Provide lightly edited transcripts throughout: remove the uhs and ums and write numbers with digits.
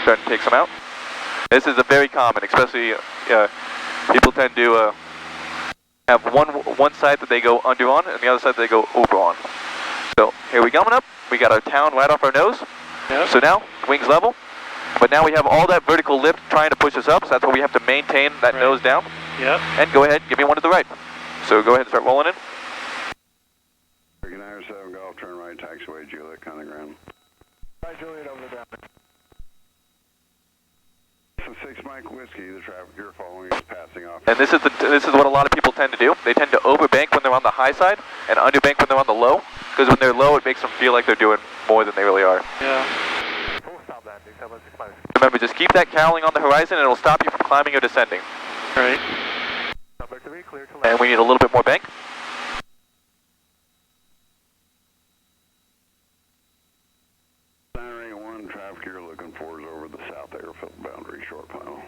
starting to take some out. This is a very common, especially people tend to have one side that they go under on and the other side that they go over on. So here we coming up. We got our town right off our nose. Yep. So now wings level, but now we have all that vertical lift trying to push us up. So that's why we have to maintain that nose down. Yep. And go ahead, give me one to the right. So go ahead and start rolling in. 7 Golf, turn right, taxiway, Juliet, kind of ground. Right, Juliet, over the down. So 6 Mike Whiskey, the traffic you're following is passing off. And this is what a lot of people tend to do. They tend to overbank when they're on the high side and underbank when they're on the low. Because when they're low, it makes them feel like they're doing more than they really are. Yeah. Full stop landing, 765. Remember, just keep that cowling on the horizon and it'll stop you from climbing or descending. All right. Number 3, clear to land. And we need a little bit more bank. Traffic you're looking for is over the south airfield boundary short panel.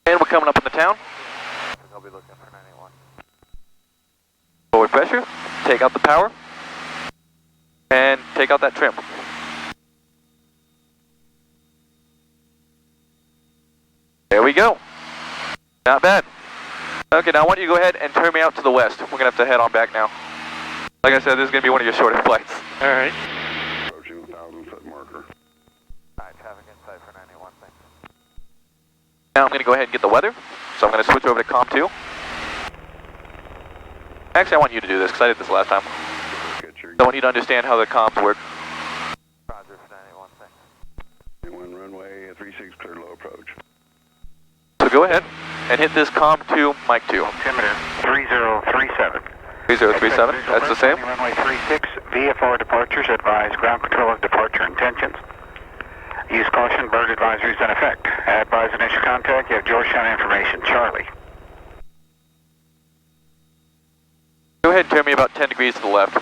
And we're coming up in the town. I'll be looking for 91. Forward pressure, take out the power, and take out that trim. There we go. Not bad. Okay, now I want you to go ahead and turn me out to the west. We're going to have to head on back now. Like I said, this is going to be one of your shorter flights. All right. Approaching the 1,000-foot marker. Alright, traffic inside for 91, thanks. Now I'm going to go ahead and get the weather. So I'm going to switch over to COM 2. Actually, I want you to do this because I did this last time. I want you to understand how the comms work. Roger for 91, thanks. 91 runway 36, clear low approach. So go ahead and hit this COM 2, mic 2. Altimeter 3037. 3037, that's the same. Runway 36, VFR departures, advise ground control of departure intentions. Use caution, bird advisories in effect. Advise initial contact, you have Georgetown information, Charlie. Go ahead and turn me about 10 degrees to the left.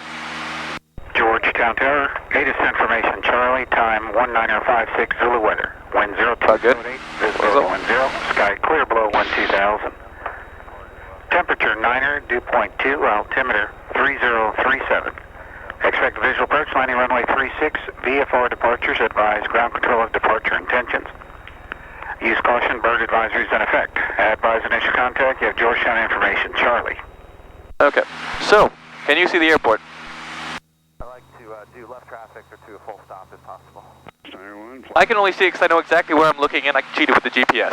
Georgetown Tower, latest information, Charlie, time 1956 Zulu weather. Wind 0208, visibility 10, sky clear below 12,000. Temperature 9er, dew point 2, altimeter 3037. Expect visual approach, landing runway 36, VFR departures, advise ground control of departure intentions. Use caution, bird advisories in effect. Advise initial contact, you have Georgetown information, Charlie. Okay, so, can you see the airport? I like to do left traffic or to a full stop if possible. I can only see it because I know exactly where I'm looking and I can cheat it with the GPS.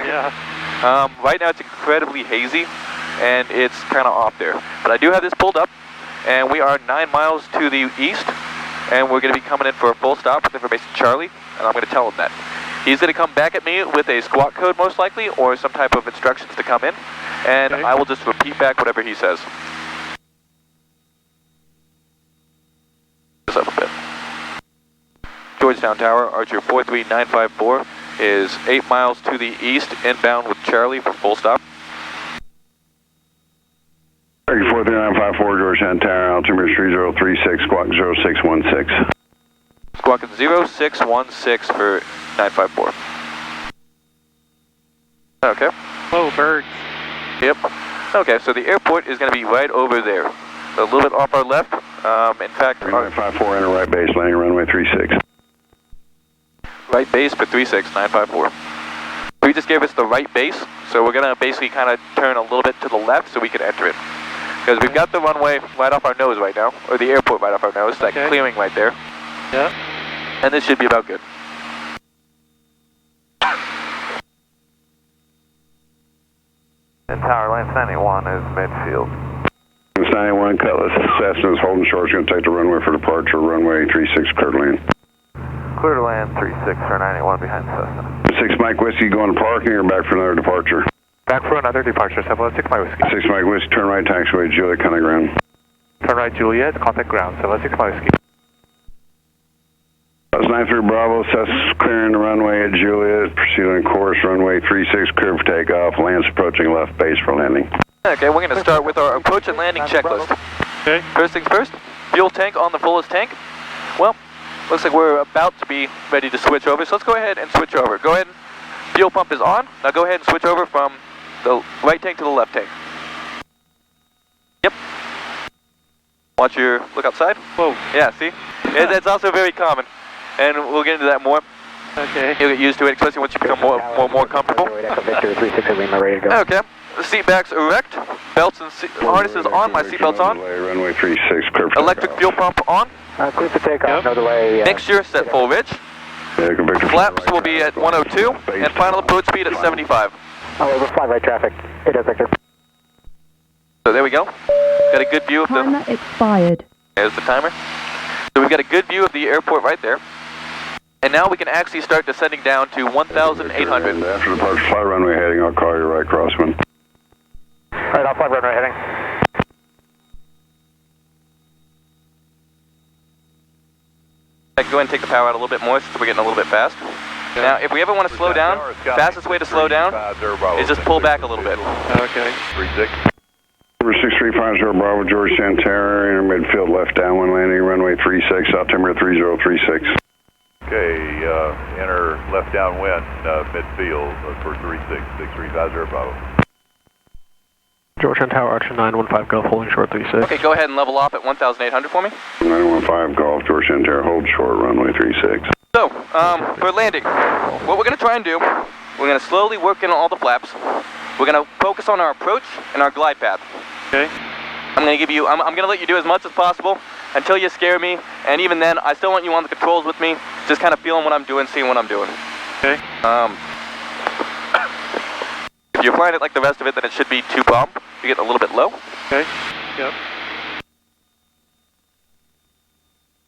Yeah. Right now it's incredibly hazy and it's kind of off there. But I do have this pulled up and we are 9 miles to the east and we're going to be coming in for a full stop with information Charlie, and I'm going to tell him that. He's going to come back at me with a squawk code most likely or some type of instructions to come in, and I will just repeat back whatever he says. This up a bit. Georgetown Tower, Archer 43954 is 8 miles to the east, inbound with Charlie for full stop. 43954, Georgetown Tower, altimeter 3036, squawk 0616. Squawking 0616 for 954. Okay. Oh, birds. Yep. Okay, so the airport is going to be right over there. A little bit off our left. In fact, 954, enter right base, landing runway 36. Right base for 36954. We just gave us the right base, so we're going to basically kind of turn a little bit to the left so we can enter it. Because we've got the runway right off our nose right now, or the airport right off our nose, that clearing right there. Yeah. And this should be about good. And Tower, Lance 91 is midfield. Lance 91, Cutlass, Cessna is holding short, it's going to take the runway for departure, runway 36, clear to land. Clear to land 36 for 91 behind Cessna. 6 Mike Whiskey going to parking or back for another departure? Back for another departure, 706 Mike Whiskey. 6 Mike Whiskey, turn right taxiway, Juliet, kind of ground. Turn right Juliet, contact ground, 706 Mike Whiskey. That was 93 Bravo, Cessna clearing the runway at Juliet, proceeding course, runway 36, clear for takeoff, lands approaching left base for landing. Okay, we're going to start with our approach and landing checklist. Okay. First things first, fuel tank on the fullest tank. Well, looks like we're about to be ready to switch over, so let's go ahead and switch over. Go ahead, fuel pump is on. Now go ahead and switch over from the right tank to the left tank. Yep. Watch your, look outside. Whoa. Yeah, see? It's also very common. And we'll get into that more. Okay. You'll get used to it, especially once you become more comfortable. Okay. The seat backs erect. Belts and harnesses on. My seat belts on. Runway 36, clear for Electric fuel pump on. Clear for takeoff, no delay. Mixture set full ridge. Flaps will be at 102. And final approach speed at 75. Over fly right traffic. 80 Victor. So there we go. Got a good view of the... Timer expired. There's the timer. So we've got a good view of the airport right there. And now we can actually start descending down to 1,800. And after departure, fly runway heading, I'll call you right crosswind. Alright, I'll fly runway heading. Go ahead and take the power out a little bit more since we're getting a little bit fast. Now, if we ever want to slow down, fastest way to slow down is just pull back a little bit. Okay. 36. Number 6350 Bravo, George Santana, enter midfield left downwind landing, runway 36, altimeter 3036. Okay, enter left downwind, midfield for 6350 Bravo. Georgetown Tower, Archer 915 Golf, holding short 36. Okay, go ahead and level off at 1,800 for me. 915 Golf, George Santana, hold short, runway 36. So, for landing, what we're going to try and do, we're going to slowly work in all the flaps. We're going to focus on our approach and our glide path. Okay. I'm going to let you do as much as possible until you scare me, and even then, I still want you on the controls with me, just kind of feeling what I'm doing, seeing what I'm doing. Okay. If you're flying it like the rest of it, then it should be 2 bump. You get a little bit low. Okay. Yep.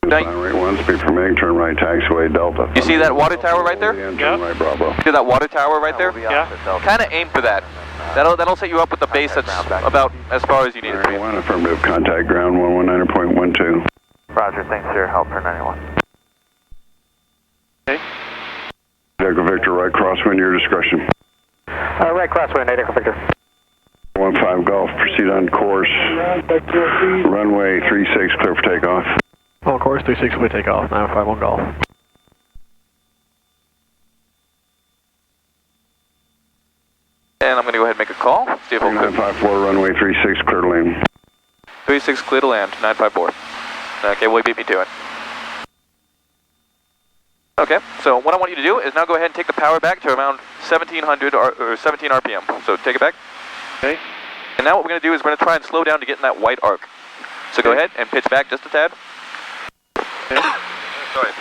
Rate 1, speed for MiG, turn right taxiway Delta. You see that water tower right there? Turn right Bravo. See that water tower right there? Yeah. Kind of aim for that. That'll set you up with the base that's about as far as you need it to be. 1, affirmative, contact ground 119.12. Roger, thanks for your help for 91. Okay. Echo Victor, right crosswind, your discretion. Right crosswind, 8 Echo Victor. 15 Golf, proceed on course. Runway 36, clear for takeoff. On course 36 will take off, 951 Golf. And I'm going to go ahead and make a call. See if we'll 954, runway 36, clear to land. 36 clear to land, 954. Okay, well, he beat me to it. Okay, so what I want you to do is now go ahead and take the power back to around 1700 or 17 RPM. So take it back. Okay. And now what we're going to do is we're going to try and slow down to get in that white arc. So go ahead and pitch back just a tad. Okay. Sorry.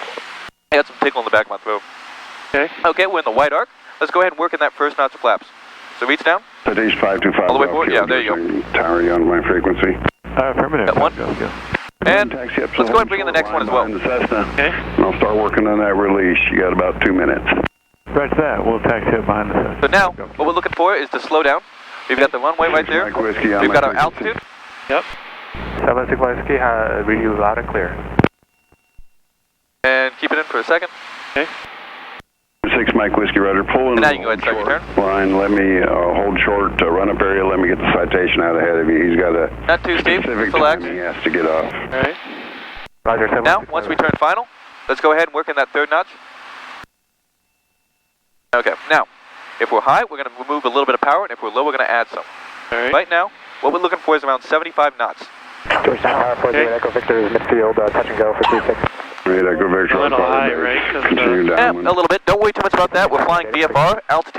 I had some tickle in the back of my throat. Okay. Okay, we're in the white arc. Let's go ahead and work in that first notch of flaps. So reach down. Citation 525. All the way forward? Yeah, there you go. Tower, you on my frequency. Affirmative. That one. Go. And Taxi up, let's go ahead and bring in the next one as well. The Cessna. Okay. And I'll start working on that release. You got about 2 minutes. Roger that. We'll taxi up behind the Cessna. So now, what we're looking for is to slow down. We've got the runway right there. Mike Whiskey on We've my got our frequency. altitude. Yep. 76 Whiskey, read you loud and clear. And keep it in for a second. Okay. 6 Mike Whiskey Rudder, pull in. And now you can go ahead and start your turn. Line, let me hold short, run up area, let me get the citation out ahead of you. He's got a Not too steep. specific Relax. time he has to get off. All right. Roger, 7. Now, once we turn final, let's go ahead and work in that third notch. Okay, now, if we're high, we're going to remove a little bit of power, and if we're low, we're going to add some. All right. Right now, what we're looking for is around 75 knots. Georgetown Tower, 48 Echo Victor is midfield, touch and go for 36. Right, Echo Victor. A little high, right? Continue Yeah, downwind. a little bit. Don't worry too much about that. We're flying VFR, altitude